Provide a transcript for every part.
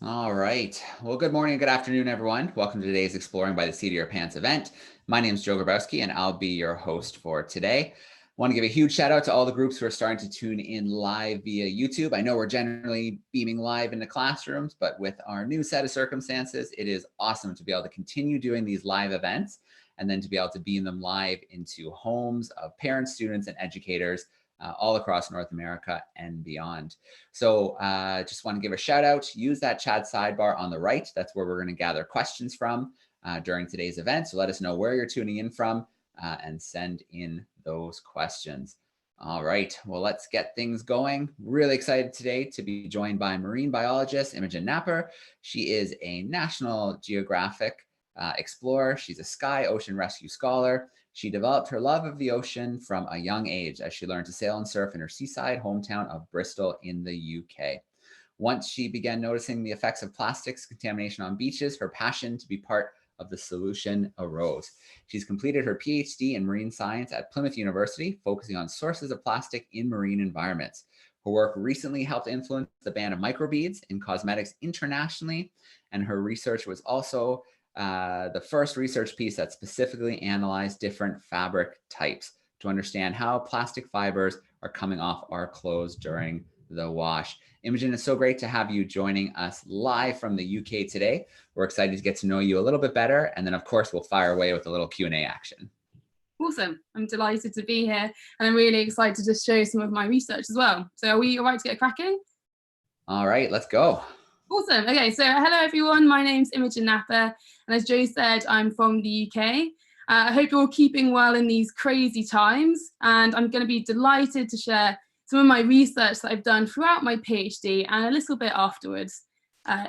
All right. Well, good morning and good afternoon, everyone. Welcome to today's Exploring by the Seat of Your Pants event. My name is Joe Grabowski, and I'll be your host for today. I want to give a huge shout out to all the groups who are starting to tune in live via YouTube. I know we're generally beaming live into classrooms, but with our new set of circumstances, it is awesome to be able to continue doing these live events and then to be able to beam them live into homes of parents, students, and educators all across North America and beyond. So just want to give a shout out. Use that chat sidebar on the right. That's where we're going to gather questions from during today's event. So let us know where you're tuning in from and send in those questions. All right, well, let's get things going. Really excited today to be joined by marine biologist Imogen Napper. She is a National Geographic explorer. She's a sky ocean rescue scholar. She developed her love of the ocean from a young age as she learned to sail and surf in her seaside hometown of Bristol in the UK. Once she began noticing the effects of plastics contamination on beaches, her passion to be part of the solution arose. She's completed her PhD in marine science at Plymouth University, focusing on sources of plastic in marine environments. Her work recently helped influence the ban of microbeads in cosmetics internationally, and her research was also the first research piece that specifically analyzed different fabric types to understand how plastic fibers are coming off our clothes during the wash. Imogen, it's so great to have you joining us live from the UK today. We're excited to get to know you a little bit better. And then of course, we'll fire away with a little Q&A action. Awesome. I'm delighted to be here and I'm really excited to show some of my research as well. So are we all right to get cracking? All right, let's go. Awesome. Okay, so hello everyone. My name's Imogen Napper, and as Joe said, I'm from the UK. I hope you're all keeping well in these crazy times, and I'm going to be delighted to share some of my research that I've done throughout my PhD and a little bit afterwards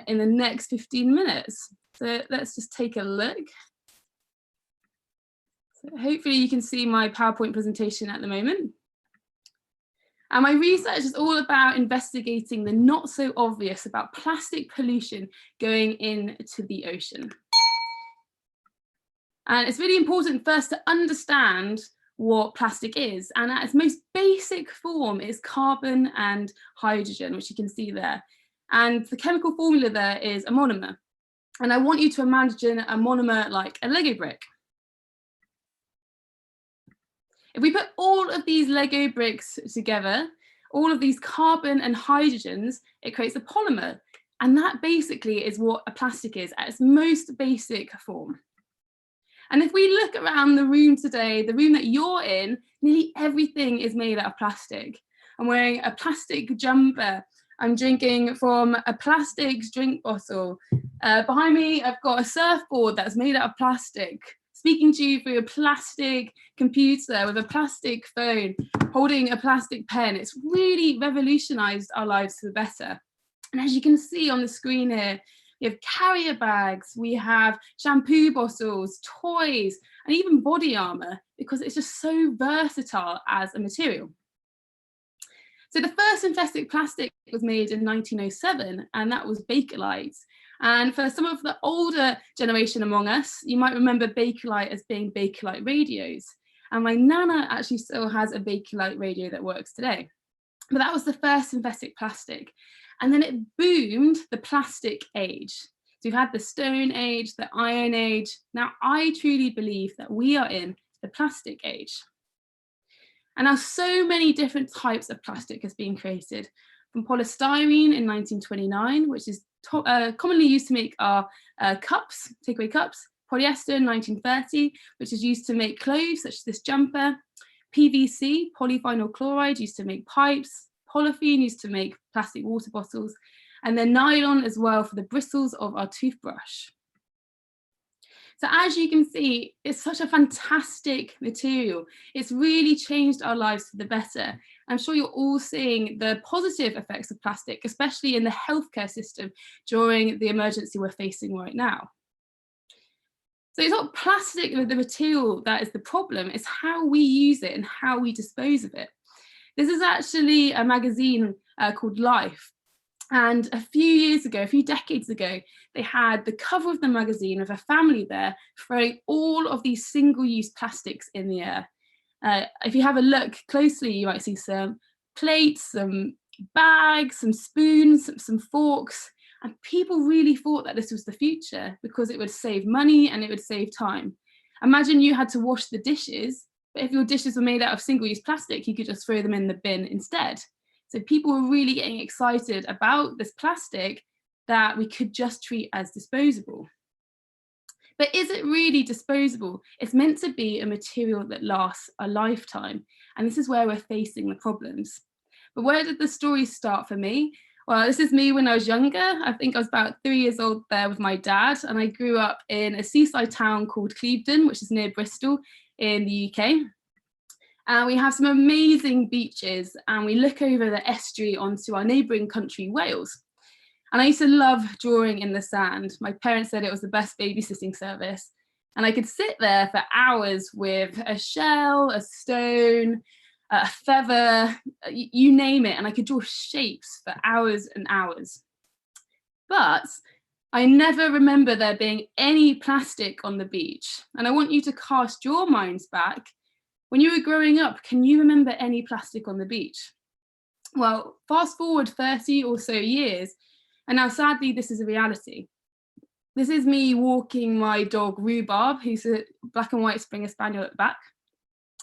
in the next 15 minutes. So let's just take a look. So hopefully you can see my PowerPoint presentation at the moment. And my research is all about investigating the not so obvious about plastic pollution going into the ocean. And it's really important first to understand what plastic is. And at its most basic form is carbon and hydrogen, which you can see there. And the chemical formula there is a monomer. And I want you to imagine a monomer like a Lego brick. If we put all of these Lego bricks together, all of these carbon and hydrogens, it creates a polymer. And that basically is what a plastic is at its most basic form. And if we look around the room today, the room that you're in, nearly everything is made out of plastic. I'm wearing a plastic jumper. I'm drinking from a plastic drink bottle. Behind me, I've got a surfboard that's made out of plastic. Speaking to you through a plastic computer with a plastic phone, holding a plastic pen. It's really revolutionized our lives for the better. And as you can see on the screen here, we have carrier bags, we have shampoo bottles, toys, and even body armor, because it's just so versatile as a material. So the first synthetic plastic was made in 1907, and that was Bakelite. And for some of the older generation among us, you might remember Bakelite as being Bakelite radios. And my nana actually still has a Bakelite radio that works today. But that was the first synthetic plastic. And then it boomed the plastic age. So we've had the Stone Age, the Iron Age. Now I truly believe that we are in the plastic age. And now so many different types of plastic has been created, from polystyrene in 1929, which is commonly used to make our cups, takeaway cups, polyester in 1930, which is used to make clothes, such as this jumper, PVC, polyvinyl chloride, used to make pipes, polythene, used to make plastic water bottles, and then nylon as well for the bristles of our toothbrush. So as you can see, it's such a fantastic material. It's really changed our lives for the better. I'm sure you're all seeing the positive effects of plastic, especially in the healthcare system during the emergency we're facing right now. So it's not plastic, the material, that is the problem. It's how we use it and how we dispose of it. This is actually a magazine called Life. And a few decades ago, they had the cover of the magazine with a family there throwing all of these single-use plastics in the air. If you have a look closely, you might see some plates, some bags, some spoons, some forks, And people really thought that this was the future because it would save money and it would save time. Imagine you had to wash the dishes, but if your dishes were made out of single-use plastic, you could just throw them in the bin instead. So people were really getting excited about this plastic that we could just treat as disposable. But is it really disposable? It's meant to be a material that lasts a lifetime. And this is where we're facing the problems. But where did the story start for me? Well, this is me when I was younger. I think I was about 3 years old there with my dad, and I grew up in a seaside town called Clevedon, which is near Bristol in the UK. And we have some amazing beaches, and we look over the estuary onto our neighbouring country, Wales. And I used to love drawing in the sand. My parents said it was the best babysitting service. And I could sit there for hours with a shell, a stone, a feather, you name it, and I could draw shapes for hours and hours. But I never remember there being any plastic on the beach. And I want you to cast your minds back. When you were growing up, can you remember any plastic on the beach? Well, fast forward 30 or so years, and now sadly this is a reality. This is me walking my dog Rhubarb, who's a black and white Springer Spaniel at the back.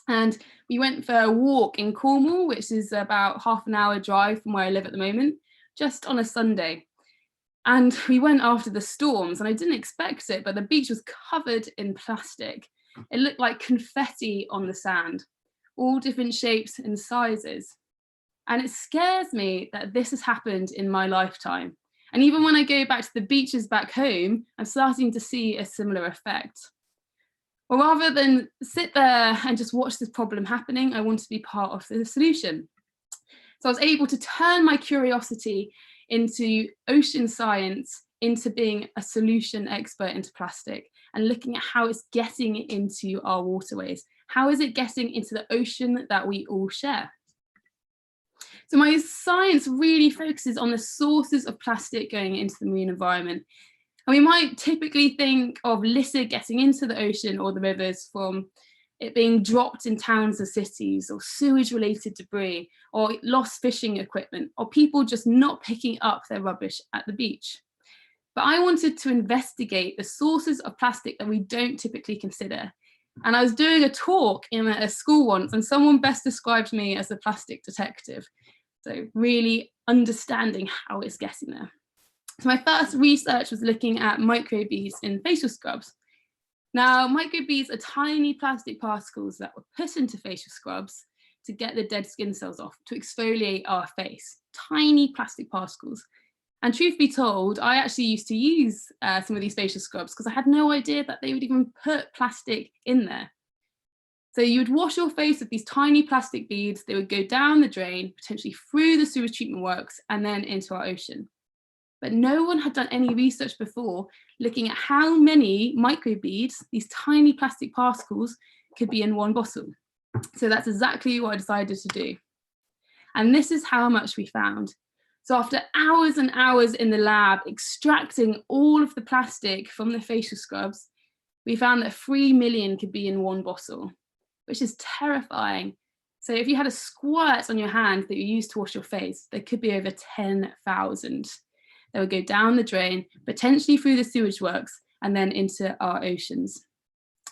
And we went for a walk in Cornwall, which is about half an hour drive from where I live at the moment, just on a Sunday. And we went after the storms, and I didn't expect it, but the beach was covered in plastic. It looked like confetti on the sand, all different shapes and sizes. And it scares me that this has happened in my lifetime. And even when I go back to the beaches back home, I'm starting to see a similar effect. Well, rather than sit there and just watch this problem happening, I want to be part of the solution. So I was able to turn my curiosity into ocean science, into being a solution expert into plastic, and looking at how it's getting into our waterways. How is it getting into the ocean that we all share? So my science really focuses on the sources of plastic going into the marine environment. And we might typically think of litter getting into the ocean or the rivers from it being dropped in towns or cities, or sewage-related debris, or lost fishing equipment, or people just not picking up their rubbish at the beach. But I wanted to investigate the sources of plastic that we don't typically consider. And I was doing a talk in a school once, and someone best described me as a plastic detective. So really understanding how it's getting there. So my first research was looking at microbeads in facial scrubs. Now, microbeads are tiny plastic particles that were put into facial scrubs to get the dead skin cells off, to exfoliate our face. Tiny plastic particles. And truth be told, I actually used to use some of these facial scrubs because I had no idea that they would even put plastic in there. So you would wash your face with these tiny plastic beads. They would go down the drain, potentially through the sewage treatment works, and then into our ocean. But no one had done any research before looking at how many microbeads, these tiny plastic particles, could be in one bottle. So that's exactly what I decided to do. And this is how much we found. So after hours and hours in the lab extracting all of the plastic from the facial scrubs, we found that 3 million could be in one bottle, which is terrifying. So if you had a squirt on your hand that you used to wash your face, there could be over 10,000. They would go down the drain, potentially through the sewage works, and then into our oceans.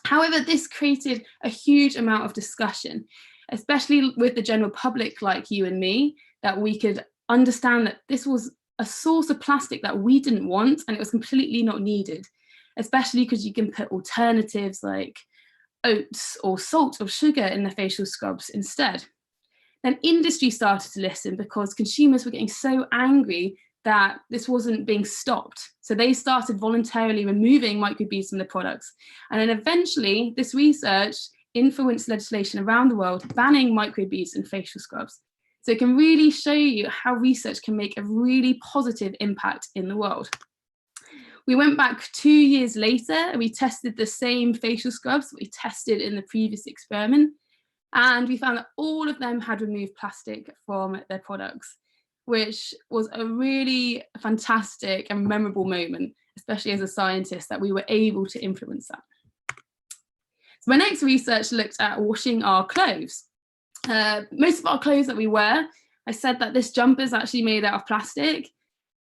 However, this created a huge amount of discussion, especially with the general public like you and me, that we could understand that this was a source of plastic that we didn't want, and it was completely not needed, especially because you can put alternatives like oats or salt or sugar in the facial scrubs instead. Then industry started to listen because consumers were getting so angry that this wasn't being stopped. So they started voluntarily removing microbeads from the products. And then eventually this research influenced legislation around the world banning microbeads in facial scrubs. So it can really show you how research can make a really positive impact in the world. We went back 2 years later and we tested the same facial scrubs that we tested in the previous experiment. And we found that all of them had removed plastic from their products, which was a really fantastic and memorable moment, especially as a scientist, that we were able to influence that. So my next research looked at washing our clothes. Most of our clothes that we wear, I said that this jumper is actually made out of plastic.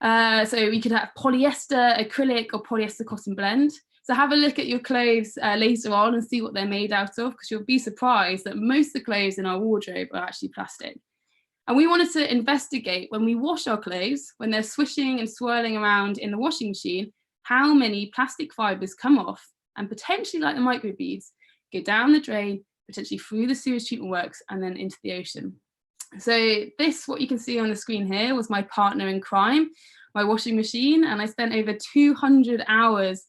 So we could have polyester, acrylic, or polyester cotton blend. So have a look at your clothes later on and see what they're made out of, because you'll be surprised that most of the clothes in our wardrobe are actually plastic. And we wanted to investigate, when we wash our clothes, when they're swishing and swirling around in the washing machine, how many plastic fibres come off and potentially, like the microbeads, go down the drain, potentially through the sewage treatment works and then into the ocean. So this, what you can see on the screen here, was my partner in crime, my washing machine, and I spent over 200 hours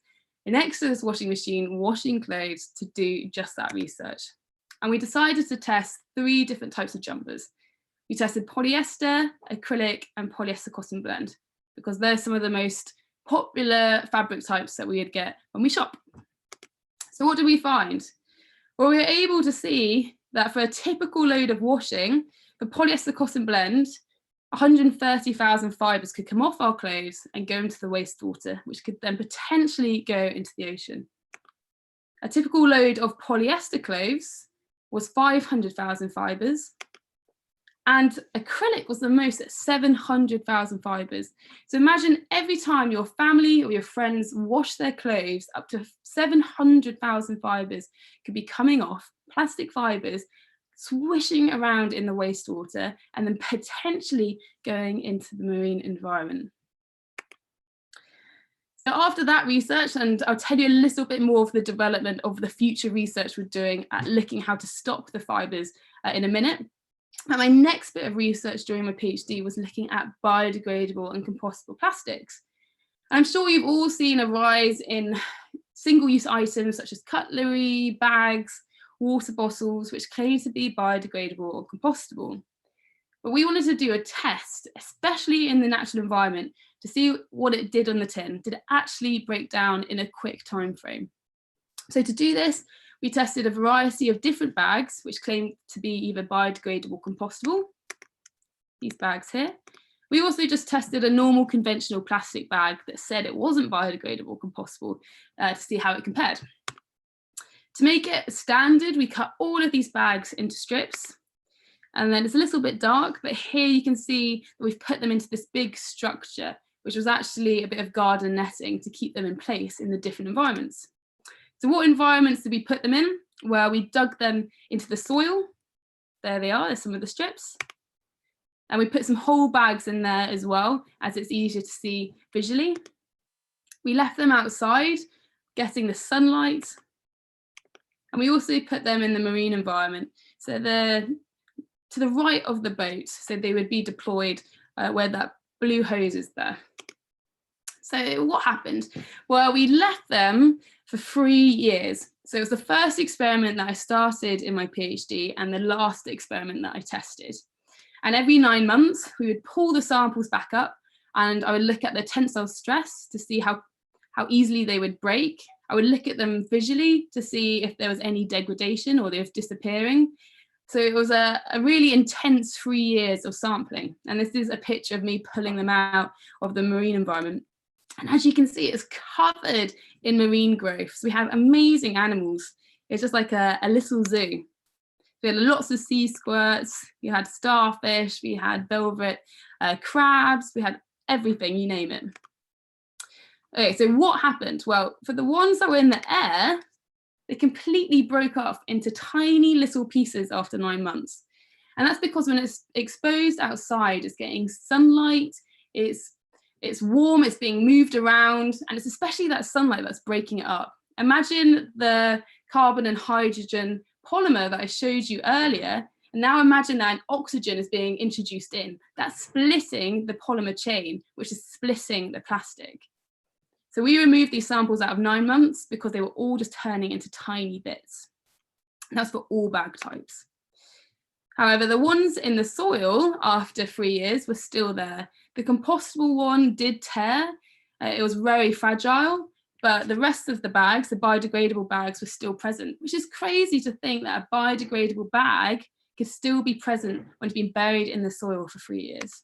next to this washing machine washing clothes to do just that research. And we decided to test 3 different types of jumpers. We tested polyester, acrylic, and polyester cotton blend, because they're some of the most popular fabric types that we would get when we shop. So what did we find? Well, we were able to see that for a typical load of washing, for polyester cotton blend, 130,000 fibres could come off our clothes and go into the wastewater, which could then potentially go into the ocean. A typical load of polyester clothes was 500,000 fibres, and acrylic was the most at 700,000 fibres. So imagine every time your family or your friends wash their clothes, up to 700,000 fibres could be coming off, plastic fibres, swishing around in the wastewater and then potentially going into the marine environment. So after that research, and I'll tell you a little bit more of the development of the future research we're doing at looking how to stop the fibres in a minute. And my next bit of research during my PhD was looking at biodegradable and compostable plastics. I'm sure you've all seen a rise in single-use items such as cutlery, bags, water bottles, which claim to be biodegradable or compostable. But we wanted to do a test, especially in the natural environment, to see what it did on the tin. Did it actually break down in a quick time frame? So to do this, we tested a variety of different bags, which claim to be either biodegradable or compostable. These bags here. We also just tested a normal conventional plastic bag that said it wasn't biodegradable or compostable to see how it compared. To make it standard, we cut all of these bags into strips. And then it's a little bit dark, but here you can see that we've put them into this big structure, which was actually a bit of garden netting to keep them in place in the different environments. So what environments did we put them in? Well, we dug them into the soil. There they are, there's some of the strips. And we put some whole bags in there as well, as it's easier to see visually. We left them outside, getting the sunlight. And we also put them in the marine environment. So they're to the right of the boat, so they would be deployed where that blue hose is there. So what happened? Well, we left them for 3 years. So it was the first experiment that I started in my PhD and the last experiment that I tested. And every 9 months, we would pull the samples back up and I would look at the tensile stress to see how easily they would break. I would look at them visually to see if there was any degradation or they were disappearing. So it was a really intense 3 years of sampling. And this is a picture of me pulling them out of the marine environment. And as you can see, it's covered in marine growth. So we have amazing animals. It's just like a little zoo. We had lots of sea squirts, we had starfish, we had velvet crabs, we had everything, you name it. Okay, so what happened? Well, for the ones that were in the air, they completely broke off into tiny little pieces after 9 months. And that's because when it's exposed outside, it's getting sunlight, it's warm, it's being moved around, and it's especially that sunlight that's breaking it up. Imagine the carbon and hydrogen polymer that I showed you earlier, and now imagine that oxygen is being introduced in. That's splitting the polymer chain, which is splitting the plastic. So we removed these samples out of 9 months because they were all just turning into tiny bits. And that's for all bag types. However, the ones in the soil after 3 years were still there. The compostable one did tear. It was very fragile, but the rest of the bags, the biodegradable bags, were still present, which is crazy to think that a biodegradable bag could still be present when it's been buried in the soil for 3 years.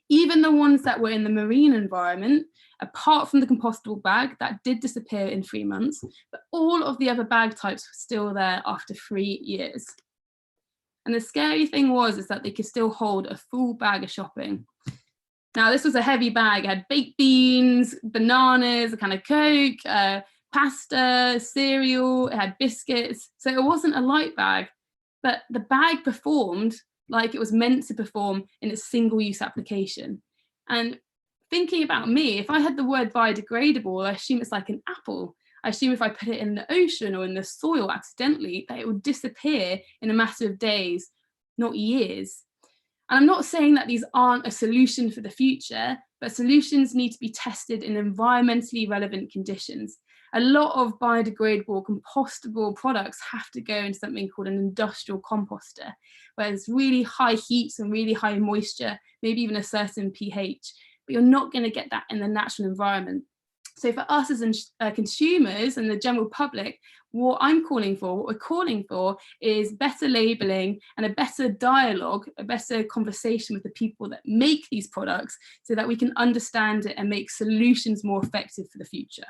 Even the ones that were in the marine environment, apart from the compostable bag, that did disappear in 3 months, but all of the other bag types were still there after 3 years. And the scary thing is that they could still hold a full bag of shopping. Now, this was a heavy bag. It had baked beans, bananas, a can of Coke, pasta, cereal, it had biscuits. So it wasn't a light bag, but the bag performed like it was meant to perform in its single-use application. And thinking about me, if I had the word biodegradable, I assume it's like an apple. I assume if I put it in the ocean or in the soil accidentally, that it would disappear in a matter of days, not years. And I'm not saying that these aren't a solution for the future, but solutions need to be tested in environmentally relevant conditions. A lot of biodegradable, compostable products have to go into something called an industrial composter, where there's really high heat and really high moisture, maybe even a certain pH, but you're not going to get that in the natural environment. So for us as consumers and the general public, what we're calling for is better labeling and a better dialogue, a better conversation with the people that make these products so that we can understand it and make solutions more effective for the future.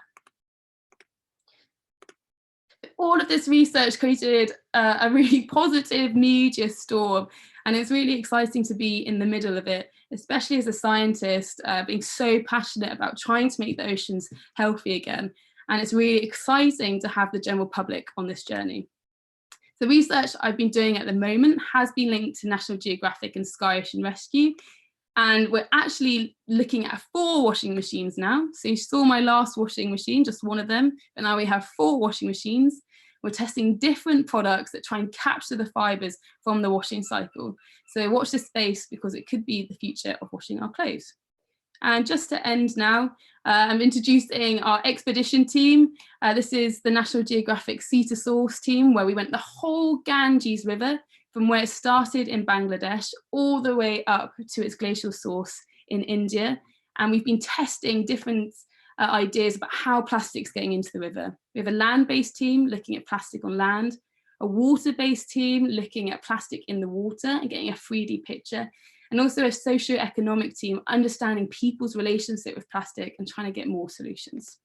All of this research created a really positive media storm, and it's really exciting to be in the middle of it, especially as a scientist, being so passionate about trying to make the oceans healthy again. And it's really exciting to have the general public on this journey. The research I've been doing at the moment has been linked to National Geographic and Sky Ocean Rescue. And we're actually looking at 4 washing machines now. So you saw my last washing machine, just one of them, but now we have 4 washing machines. We're testing different products that try and capture the fibres from the washing cycle. So watch this space because it could be the future of washing our clothes. And just to end now, I'm introducing our expedition team. This is the National Geographic Sea to Source team, where we went the whole Ganges River from where it started in Bangladesh all the way up to its glacial source in India. And we've been testing different ideas about how plastic's getting into the river. We have a land-based team looking at plastic on land, a water-based team looking at plastic in the water and getting a 3D picture, and also a socio-economic team understanding people's relationship with plastic and trying to get more solutions.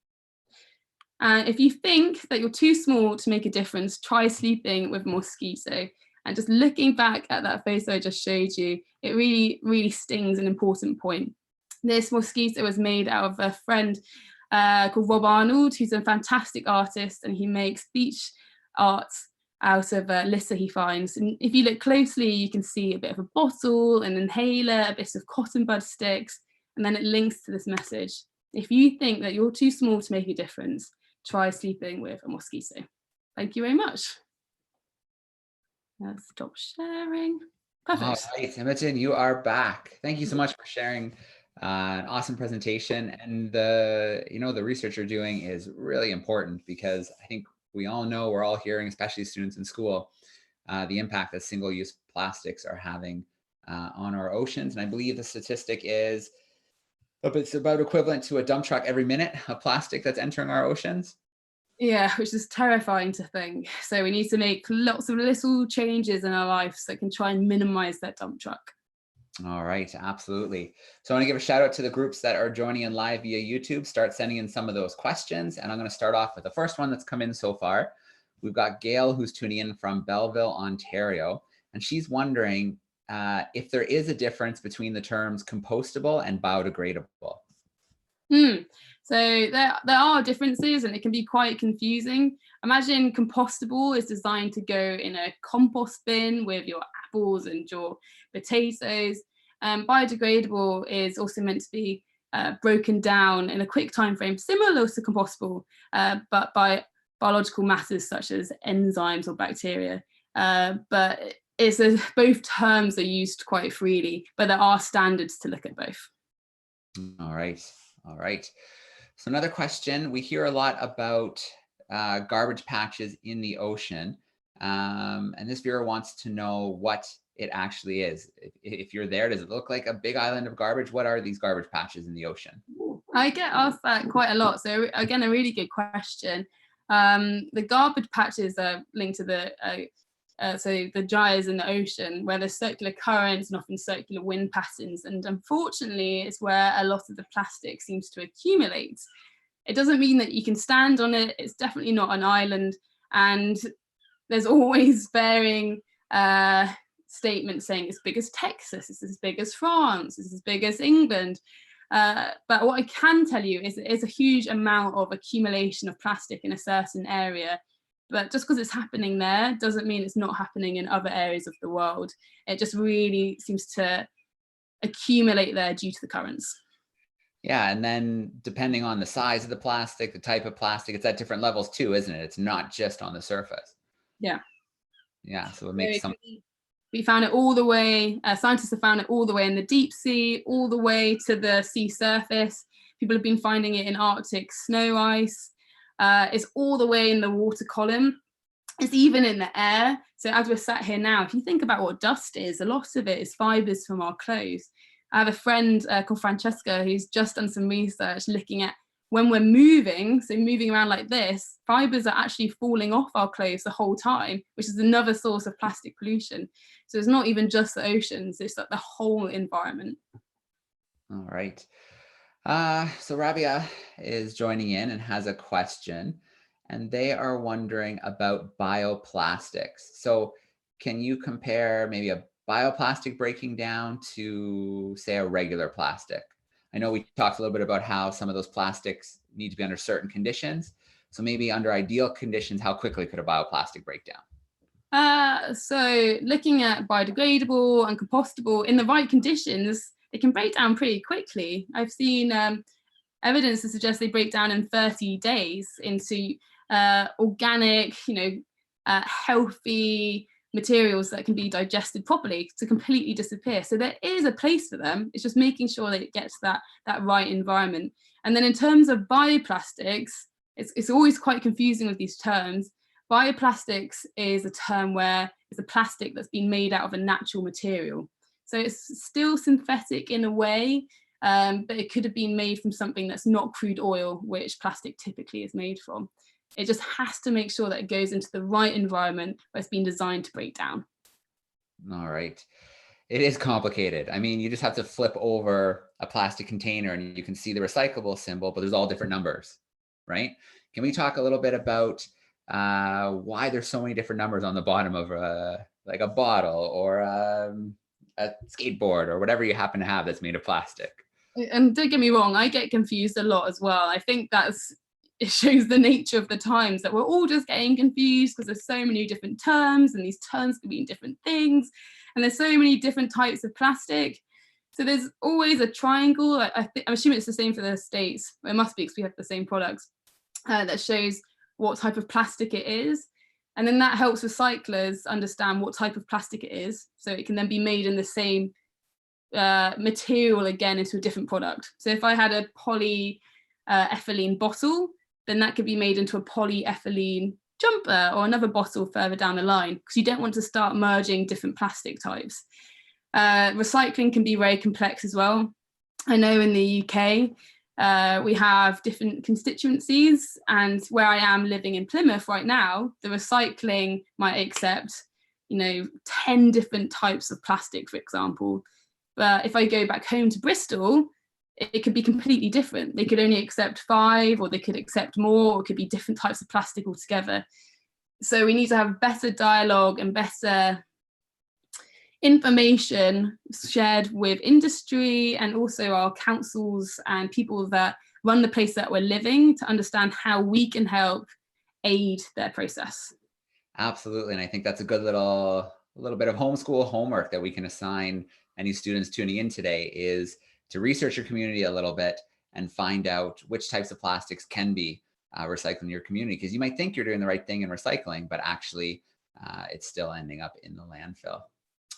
And if you think that you're too small to make a difference, try sleeping with a mosquito. And just looking back at that photo I just showed you, it really, really stings an important point. This mosquito was made out of a friend called Rob Arnold, who's a fantastic artist, and he makes beach art out of litter he finds. And if you look closely, you can see a bit of a bottle, an inhaler, a bit of cotton bud sticks, and then it links to this message. If you think that you're too small to make a difference, try sleeping with a mosquito. Thank you very much. Let's stop sharing. Perfect. All right, Imogen, you are back. Thank you so much for sharing an awesome presentation. And the research you're doing is really important because I think we all know, we're all hearing, especially students in school, the impact that single-use plastics are having on our oceans. And I believe the statistic is it's about equivalent to a dump truck every minute of plastic that's entering our oceans. Yeah, which is terrifying to think. So we need to make lots of little changes in our lives that can try and minimize that dump truck. All right, absolutely. So I want to give a shout out to the groups that are joining in live via YouTube. Start sending in some of those questions. And I'm going to start off with the first one that's come in so far. We've got Gail, who's tuning in from Belleville, Ontario. And she's wondering if there is a difference between the terms compostable and biodegradable. So there are differences and it can be quite confusing. Imagine compostable is designed to go in a compost bin with your apples and your potatoes. Biodegradable is also meant to be broken down in a quick time frame, similar to compostable, but by biological matters such as enzymes or bacteria. But both terms are used quite freely, but there are standards to look at both. All right. All right. So another question, we hear a lot about garbage patches in the ocean. And this viewer wants to know what it actually is. If you're there, does it look like a big island of garbage? What are these garbage patches in the ocean? I get asked that quite a lot. So again, a really good question. The garbage patches are linked to the gyres in the ocean, where there's circular currents and often circular wind patterns. And unfortunately, it's where a lot of the plastic seems to accumulate. It doesn't mean that you can stand on it. It's definitely not an island. And there's always varying statements saying it's as big as Texas, it's as big as France, it's as big as England. But what I can tell you is it's a huge amount of accumulation of plastic in a certain area. But just because it's happening there doesn't mean it's not happening in other areas of the world. It just really seems to accumulate there due to the currents. Yeah, and then depending on the size of the plastic, the type of plastic, it's at different levels too, isn't it? It's not just on the surface. Yeah. Yeah, so it makes some. We found it all the way, scientists have found it all the way in the deep sea, all the way to the sea surface. People have been finding it in Arctic snow ice. It's all the way in the water column. It's even in the air. So as we're sat here now, if you think about what dust is, a lot of it is fibres from our clothes. I have a friend called Francesca who's just done some research looking at when we're moving, so moving around like this, fibres are actually falling off our clothes the whole time, which is another source of plastic pollution. So it's not even just the oceans, it's like the whole environment. All right. So Rabia is joining in and has a question, and they are wondering about bioplastics. So can you compare maybe a bioplastic breaking down to, say, a regular plastic? I know we talked a little bit about how some of those plastics need to be under certain conditions. So maybe under ideal conditions, how quickly could a bioplastic break down? So looking at biodegradable and compostable, in the right conditions, they can break down pretty quickly. I've seen evidence to suggest they break down in 30 days into organic, healthy materials that can be digested properly to completely disappear. So there is a place for them. It's just making sure that it gets that right environment. And then in terms of bioplastics, it's always quite confusing with these terms. Bioplastics is a term where it's a plastic that's been made out of a natural material. So it's still synthetic in a way, but it could have been made from something that's not crude oil, which plastic typically is made from. It just has to make sure that it goes into the right environment where it's been designed to break down. All right. It is complicated. I mean, you just have to flip over a plastic container and you can see the recyclable symbol, but there's all different numbers, right? Can we talk a little bit about why there's so many different numbers on the bottom of like a bottle or a skateboard or whatever you happen to have that's made of plastic? And don't get me wrong, I get confused a lot as well. I think it shows the nature of the times that we're all just getting confused because there's so many different terms and these terms can mean different things. And there's so many different types of plastic. So there's always a triangle. I'm assuming it's the same for the States. It must be because we have the same products that shows what type of plastic it is. And then that helps recyclers understand what type of plastic it is. So it can then be made in the same material again into a different product. So if I had a polyethylene bottle, then that could be made into a polyethylene jumper or another bottle further down the line, because you don't want to start merging different plastic types. Recycling can be very complex as well. I know in the UK, we have different constituencies, and where I am living in Plymouth right now, the recycling might accept, 10 different types of plastic, for example. But if I go back home to Bristol, it could be completely different. They could only accept 5, or they could accept more, or it could be different types of plastic altogether. So we need to have better dialogue and better information shared with industry and also our councils and people that run the place that we're living to understand how we can help aid their process. Absolutely. And I think that's a good little bit of homeschool homework that we can assign any students tuning in today, is to research your community a little bit and find out which types of plastics can be recycled in your community. Because you might think you're doing the right thing in recycling, but actually it's still ending up in the landfill.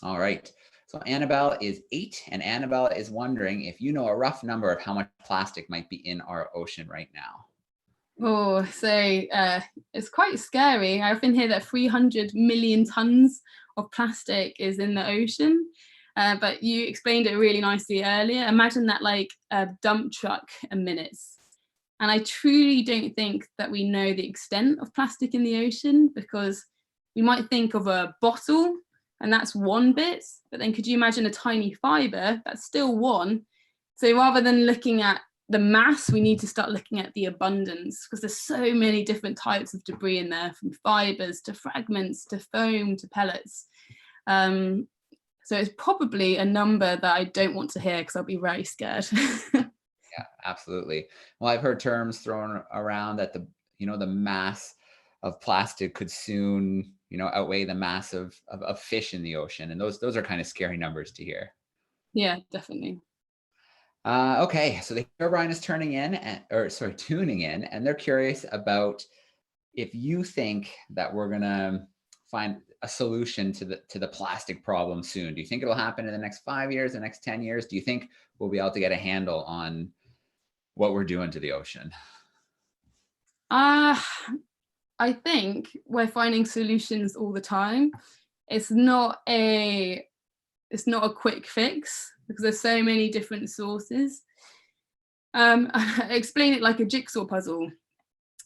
All right. So Annabelle is 8, and Annabelle is wondering if you know a rough number of how much plastic might be in our ocean right now. Oh, so it's quite scary. I often hear that 300 million tons of plastic is in the ocean. But you explained it really nicely earlier. Imagine that like a dump truck a minute. And I truly don't think that we know the extent of plastic in the ocean, because we might think of a bottle and that's one bit, but then could you imagine a tiny fibre? That's still one. So rather than looking at the mass, we need to start looking at the abundance, because there's so many different types of debris in there, from fibres to fragments to foam to pellets. So it's probably a number that I don't want to hear because I'll be very scared. Yeah, absolutely. Well, I've heard terms thrown around that the mass of plastic could soon, outweigh the mass of fish in the ocean. And those are kind of scary numbers to hear. Yeah, definitely. Okay, so the Herobrine is tuning in, and they're curious about if you think that we're gonna find a solution to the plastic problem soon. Do you think it'll happen in the next 5 years, the next 10 years? Do you think we'll be able to get a handle on what we're doing to the ocean? I think we're finding solutions all the time. It's not a quick fix because there's so many different sources. I explain it like a jigsaw puzzle.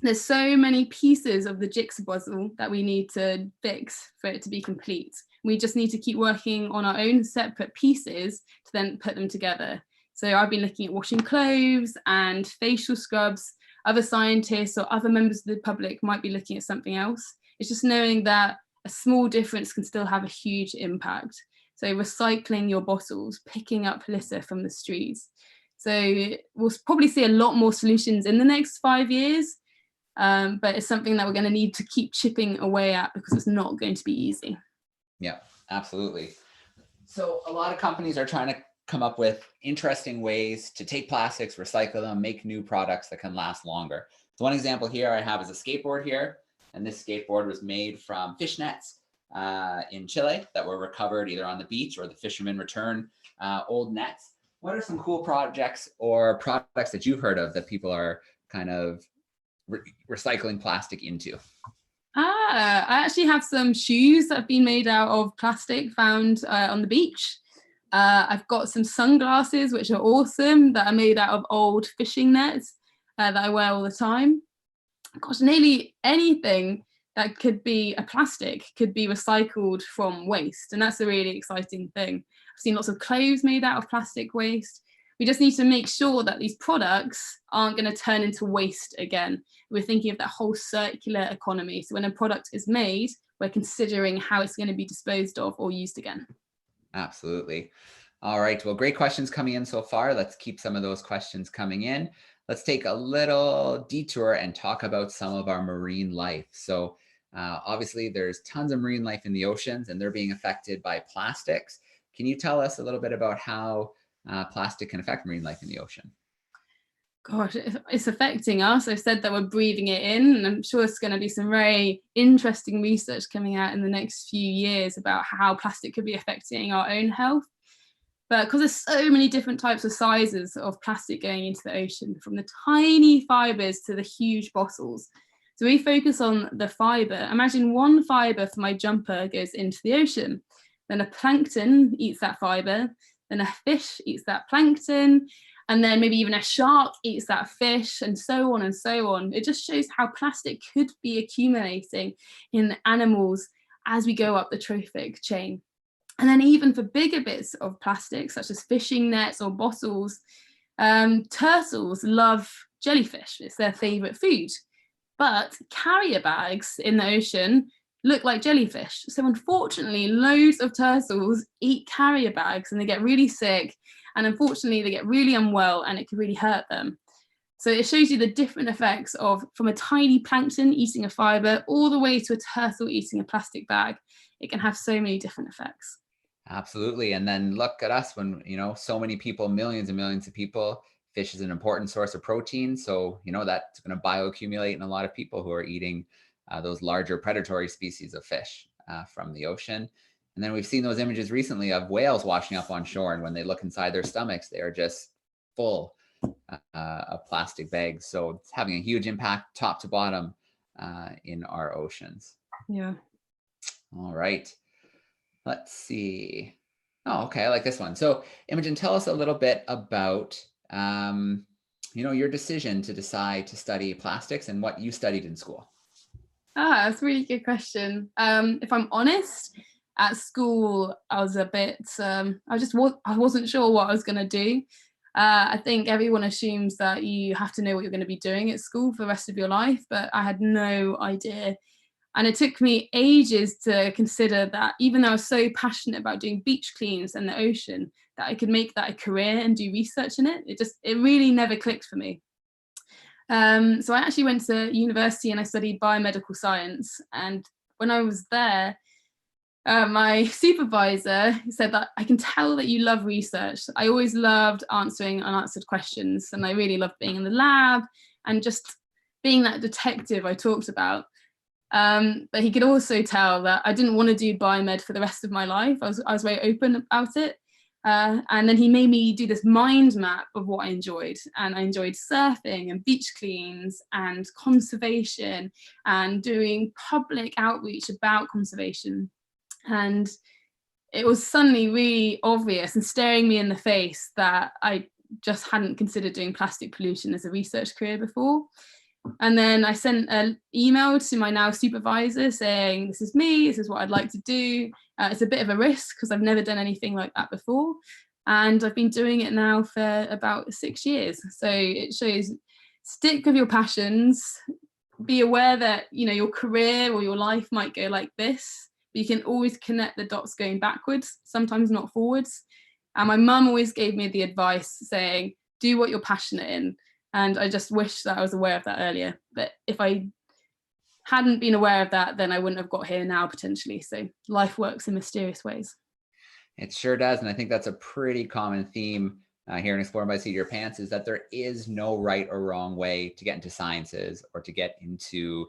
There's so many pieces of the jigsaw puzzle that we need to fix for it to be complete. We just need to keep working on our own separate pieces to then put them together. So I've been looking at washing clothes and facial scrubs. Other scientists or other members of the public might be looking at something else. It's just knowing that a small difference can still have a huge impact. So recycling your bottles, picking up litter from the streets. So we'll probably see a lot more solutions in the next 5 years, but it's something that we're going to need to keep chipping away at because it's not going to be easy. Yeah, absolutely. So a lot of companies are trying to come up with interesting ways to take plastics, recycle them, make new products that can last longer. So one example here I have is a skateboard here, and this skateboard was made from fish nets in Chile that were recovered either on the beach or the fishermen return old nets. What are some cool projects or products that you've heard of that people are kind of recycling plastic into? I actually have some shoes that have been made out of plastic found on the beach. I've got some sunglasses, which are awesome, that are made out of old fishing nets that I wear all the time. Gosh, nearly anything that could be a plastic could be recycled from waste. And that's a really exciting thing. I've seen lots of clothes made out of plastic waste. We just need to make sure that these products aren't going to turn into waste again. We're thinking of that whole circular economy. So when a product is made, we're considering how it's going to be disposed of or used again. Absolutely. All right. Well, great questions coming in so far. Let's keep some of those questions coming in. Let's take a little detour and talk about some of our marine life. So obviously there's tons of marine life in the oceans and they're being affected by plastics. Can you tell us a little bit about how plastic can affect marine life in the ocean? Gosh, it's affecting us. I've said that we're breathing it in, and I'm sure there's going to be some very interesting research coming out in the next few years about how plastic could be affecting our own health. But because there's so many different types of sizes of plastic going into the ocean, from the tiny fibres to the huge bottles. So we focus on the fibre. Imagine one fibre for my jumper goes into the ocean. Then a plankton eats that fibre. Then a fish eats that plankton. And then maybe even a shark eats that fish, and so on and so on. It just shows how plastic could be accumulating in animals as we go up the trophic chain. And then even for bigger bits of plastic, such as fishing nets or bottles, turtles love jellyfish. It's their favourite food. But carrier bags in the ocean look like jellyfish. So unfortunately, loads of turtles eat carrier bags and they get really sick. And unfortunately, they get really unwell and it can really hurt them. So it shows you the different effects of from a tiny plankton eating a fibre all the way to a turtle eating a plastic bag. It can have so many different effects. Absolutely. And then look at us when, so many people, millions and millions of people, fish is an important source of protein. So, that's going to bioaccumulate in a lot of people who are eating those larger predatory species of fish from the ocean. And then we've seen those images recently of whales washing up on shore. And when they look inside their stomachs, they are just full of plastic bags. So it's having a huge impact top to bottom in our oceans. Yeah. All right. Let's see. Oh, okay. I like this one. So Imogen, tell us a little bit about, your decision to decide to study plastics and what you studied in school. That's a really good question. If I'm honest, at school, I was a bit, I wasn't sure what I was going to do. I think everyone assumes that you have to know what you're going to be doing at school for the rest of your life, but I had no idea. And it took me ages to consider that, even though I was so passionate about doing beach cleans and the ocean, that I could make that a career and do research in it. It really never clicked for me. So I actually went to university and I studied biomedical science. And when I was there, my supervisor said that I can tell that you love research. I always loved answering unanswered questions, and I really loved being in the lab and just being that detective I talked about. But he could also tell that I didn't want to do biomed for the rest of my life. I was very open about it. And then he made me do this mind map of what I enjoyed. And I enjoyed surfing and beach cleans and conservation and doing public outreach about conservation. And it was suddenly really obvious and staring me in the face that I just hadn't considered doing plastic pollution as a research career before. And then I sent an email to my now supervisor saying, this is me, this is what I'd like to do. It's a bit of a risk because I've never done anything like that before. And I've been doing it now for about 6 years. So it shows, stick with your passions, be aware that, you know, your career or your life might go like this, but you can always connect the dots going backwards, sometimes not forwards. And my mum always gave me the advice saying, do what you're passionate in. And I just wish that I was aware of that earlier. But if I hadn't been aware of that, then I wouldn't have got here now potentially. So life works in mysterious ways. It sure does. And I think that's a pretty common theme here in Exploring by the Seat of Your Pants, is that there is no right or wrong way to get into sciences or to get into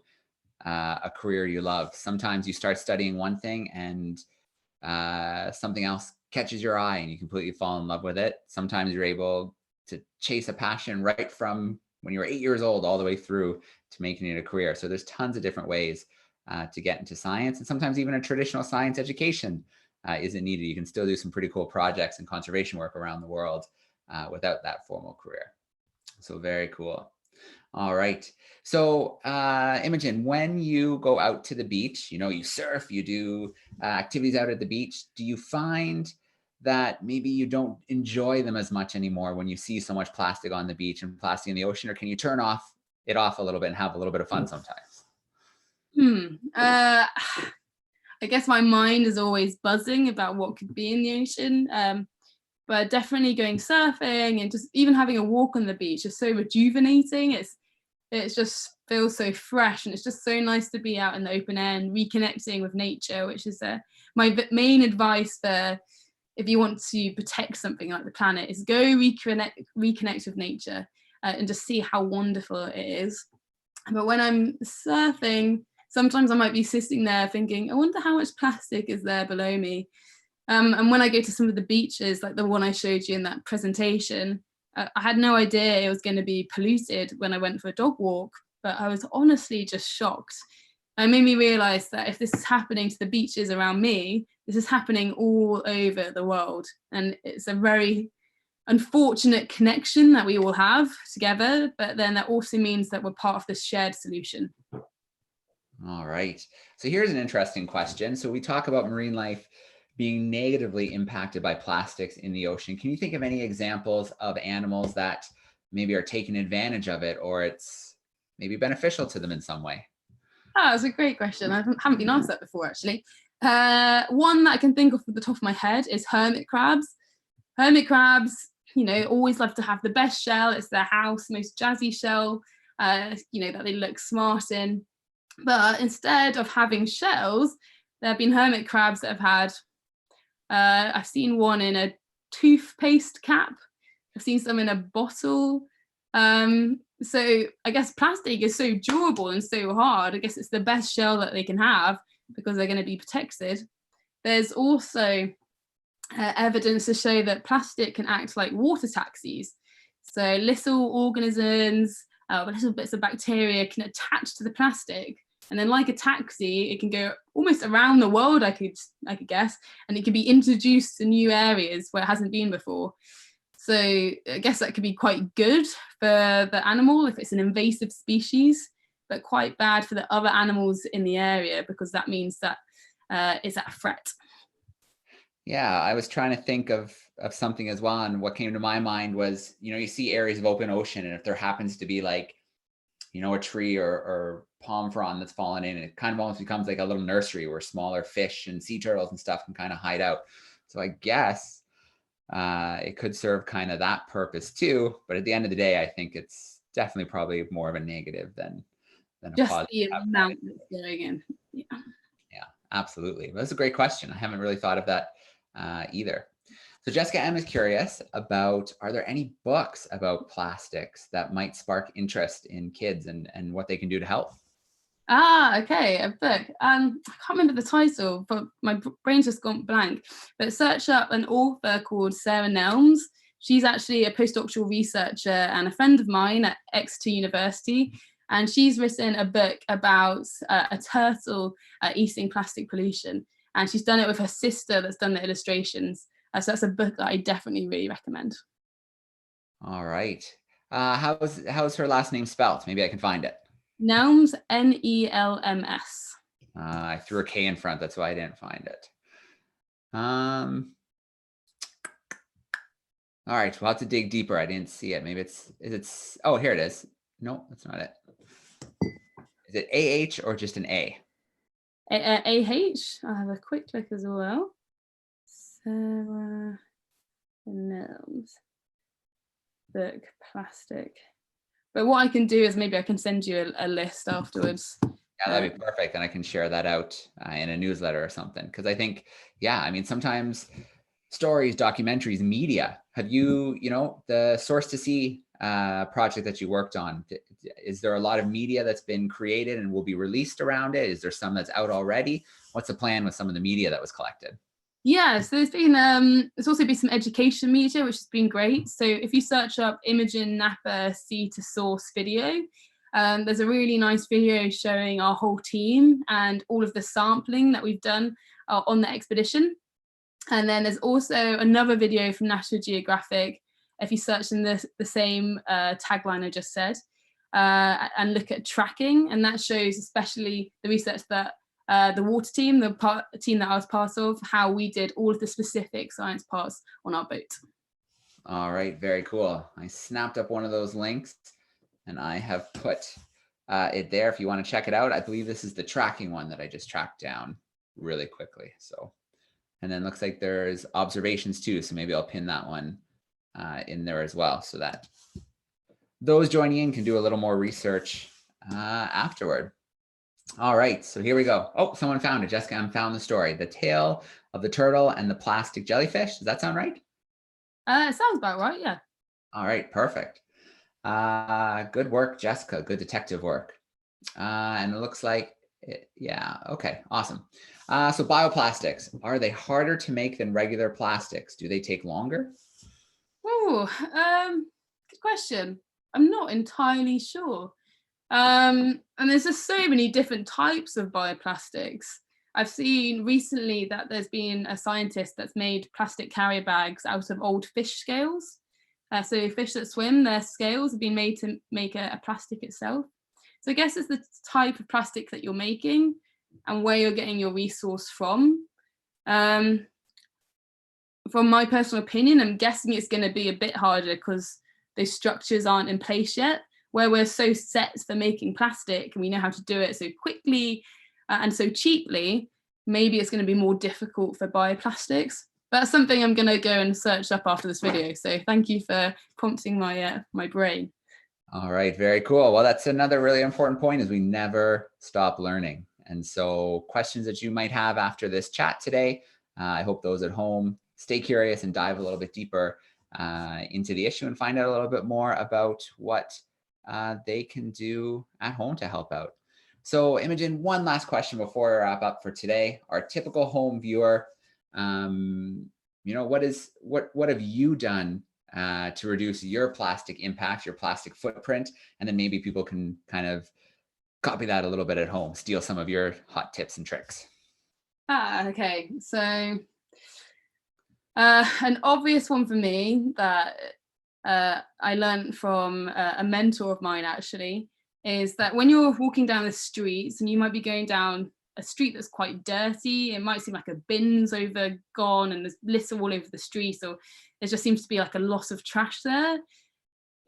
a career you love. Sometimes you start studying one thing and something else catches your eye and you completely fall in love with it. Sometimes you're able to chase a passion right from when you were 8 years old all the way through to making it a career. So there's tons of different ways to get into science, and sometimes even a traditional science education isn't needed. You can still do some pretty cool projects and conservation work around the world without that formal career. So very cool. All right. So Imogen, when you go out to the beach, you know, you surf, you do activities out at the beach, do you find that maybe you don't enjoy them as much anymore when you see so much plastic on the beach and plastic in the ocean, or can you turn it off a little bit and have a little bit of fun sometimes? I guess my mind is always buzzing about what could be in the ocean. But definitely going surfing and just even having a walk on the beach is so rejuvenating. It just feels so fresh, and it's just so nice to be out in the open air and reconnecting with nature, which is my main advice for if you want to protect something like the planet, is go reconnect with nature and just see how wonderful it is. But when I'm surfing, sometimes I might be sitting there thinking, I wonder how much plastic is there below me. And when I go to some of the beaches, like the one I showed you in that presentation, I had no idea it was going to be polluted when I went for a dog walk, but I was honestly just shocked. It made me realize that if this is happening to the beaches around me, this is happening all over the world. And it's a very unfortunate connection that we all have together, but then that also means that we're part of this shared solution. All right. So here's an interesting question. So we talk about marine life being negatively impacted by plastics in the ocean. Can you think of any examples of animals that maybe are taking advantage of it, or it's maybe beneficial to them in some way? Oh, that's a great question. I haven't been asked that before, actually. One that I can think of at the top of my head is hermit crabs. Hermit crabs, you know, always love to have the best shell. It's their house, most jazzy shell, you know, that they look smart in. But instead of having shells, there have been hermit crabs that have had, I've seen one in a toothpaste cap. I've seen some in a bottle. So I guess plastic is so durable and so hard. I guess it's the best shell that they can have because they're going to be protected. There's also evidence to show that plastic can act like water taxis. So little organisms, little bits of bacteria can attach to the plastic, and then like a taxi, it can go almost around the world, I could guess, and it can be introduced to new areas where it hasn't been before. So I guess that could be quite good for the animal if it's an invasive species, but quite bad for the other animals in the area because that means that it's at a threat. Yeah, I was trying to think of something as well, and what came to my mind was, you know, you see areas of open ocean, and if there happens to be like a tree or palm frond that's fallen in, and it kind of almost becomes like a little nursery where smaller fish and sea turtles and stuff can kind of hide out. So I guess it could serve kind of that purpose too. But at the end of the day, I think it's definitely probably more of a negative than a Just positive. the amount that's going in. Yeah. Yeah, absolutely. That's a great question. I haven't really thought of that either. So Jessica, I'm curious about, are there any books about plastics that might spark interest in kids and what they can do to help? Okay, a book. I can't remember the title, but my brain's just gone blank. But search up an author called Sarah Nelms. She's actually a postdoctoral researcher and a friend of mine at Exeter University. And she's written a book about a turtle eating plastic pollution. And she's done it with her sister that's done the illustrations. So that's a book that I definitely really recommend. All right. How's her last name spelled? Maybe I can find it. Nelms, Nelms. I threw a K in front. That's why I didn't find it. All right, we'll have to dig deeper. I didn't see it. Maybe oh, here it is. No, that's not it. Is it AH or just an A? AH. I'll have a quick look as well. Sarah Nelms. Book, plastic. But what I can do is maybe I can send you a list afterwards. Yeah, that'd be perfect. And I can share that out in a newsletter or something. Because I think, yeah, I mean, sometimes stories, documentaries, media, have you, the Source to See project that you worked on, is there a lot of media that's been created and will be released around it? Is there some that's out already? What's the plan with some of the media that was collected? Yeah, so there's also been some education media, which has been great. So if you search up Imogen Napper Sea to Source video, there's a really nice video showing our whole team and all of the sampling that we've done on the expedition. And then there's also another video from National Geographic, if you search in the same tagline I just said, and look at tracking. And that shows especially the research that the water team, the team that I was part of, how we did all of the specific science parts on our boat. All right, very cool. I snapped up one of those links and I have put it there if you want to check it out. I believe this is the tracking one that I just tracked down really quickly. So, and then looks like there's observations too. So maybe I'll pin that one in there as well, so that those joining in can do a little more research afterward. All right, so here we go. Oh, someone found it. Jessica, I found the story. The Tale of the Turtle and the Plastic Jellyfish. Does that sound right? It sounds about right, yeah. All right, perfect. Good work, Jessica. Good detective work. And it looks like, yeah, okay, awesome. So bioplastics, are they harder to make than regular plastics? Do they take longer? Oh, good question. I'm not entirely sure. And there's just so many different types of bioplastics. I've seen recently that there's been a scientist that's made plastic carrier bags out of old fish scales. So fish that swim, their scales have been made to make a plastic itself. So I guess it's the type of plastic that you're making and where you're getting your resource from. From my personal opinion, I'm guessing it's going to be a bit harder because those structures aren't in place yet, where we're so set for making plastic and we know how to do it so quickly and so cheaply. Maybe it's going to be more difficult for bioplastics. That's something I'm going to go and search up after this video. So thank you for prompting my brain. All right, very cool. Well, that's another really important point, is we never stop learning. And so questions that you might have after this chat today, I hope those at home stay curious and dive a little bit deeper into the issue and find out a little bit more about what they can do at home to help out. So Imogen, one last question before we wrap up for today. Our typical home viewer, what have you done to reduce your plastic impact, your plastic footprint? And then maybe people can kind of copy that a little bit at home, steal some of your hot tips and tricks. Okay. So an obvious one for me that I learned from a mentor of mine actually is that when you're walking down the streets and you might be going down a street that's quite dirty, it might seem like a bin's gone and there's litter all over the street, or there just seems to be like a lot of trash there.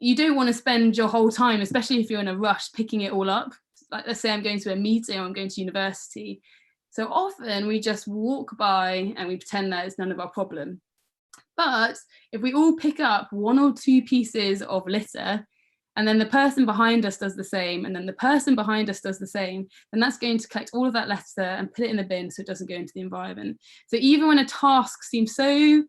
you don't want to spend your whole time, especially if you're in a rush, picking it all up. Like, let's say I'm going to a meeting or I'm going to university. So often we just walk by and we pretend that it's none of our problem. But if we all pick up 1 or 2 pieces of litter, and then the person behind us does the same, and then the person behind us does the same, then that's going to collect all of that litter and put it in the bin so it doesn't go into the environment. So even when a task seems so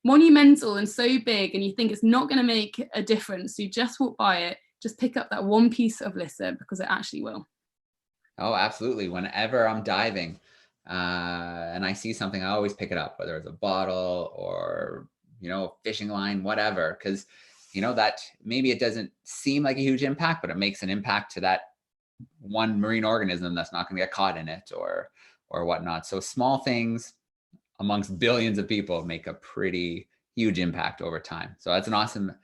monumental and so big and you think it's not going to make a difference, you just walk by it, just pick up that 1 piece of litter, because it actually will. Oh, absolutely. Whenever I'm diving and I see something, I always pick it up, whether it's a bottle or, fishing line, whatever, because, that maybe it doesn't seem like a huge impact, but it makes an impact to that one marine organism that's not going to get caught in it or whatnot. So small things amongst billions of people make a pretty huge impact over time. So that's an awesome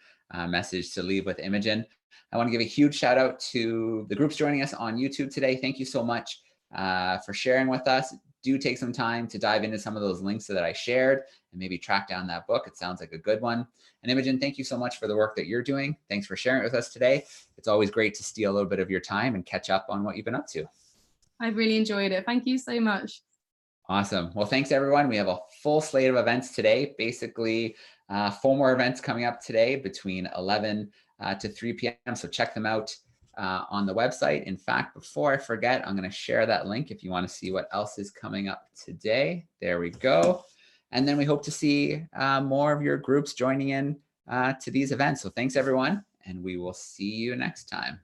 message to leave with Imogen. I want to give a huge shout out to the groups joining us on YouTube today. Thank you so much for sharing with us. Do take some time to dive into some of those links that I shared and maybe track down that book. It sounds like a good one. And Imogen, thank you so much for the work that you're doing. Thanks for sharing it with us today. It's always great to steal a little bit of your time and catch up on what you've been up to. I've really enjoyed it. Thank you so much. Awesome. Well, thanks everyone. We have a full slate of events today, basically 4 more events coming up today between 11 to 3 p.m. So check them out on the website. In fact, before I forget, I'm going to share that link if you want to see what else is coming up today. There we go. And then we hope to see more of your groups joining in to these events. So thanks everyone, and we will see you next time.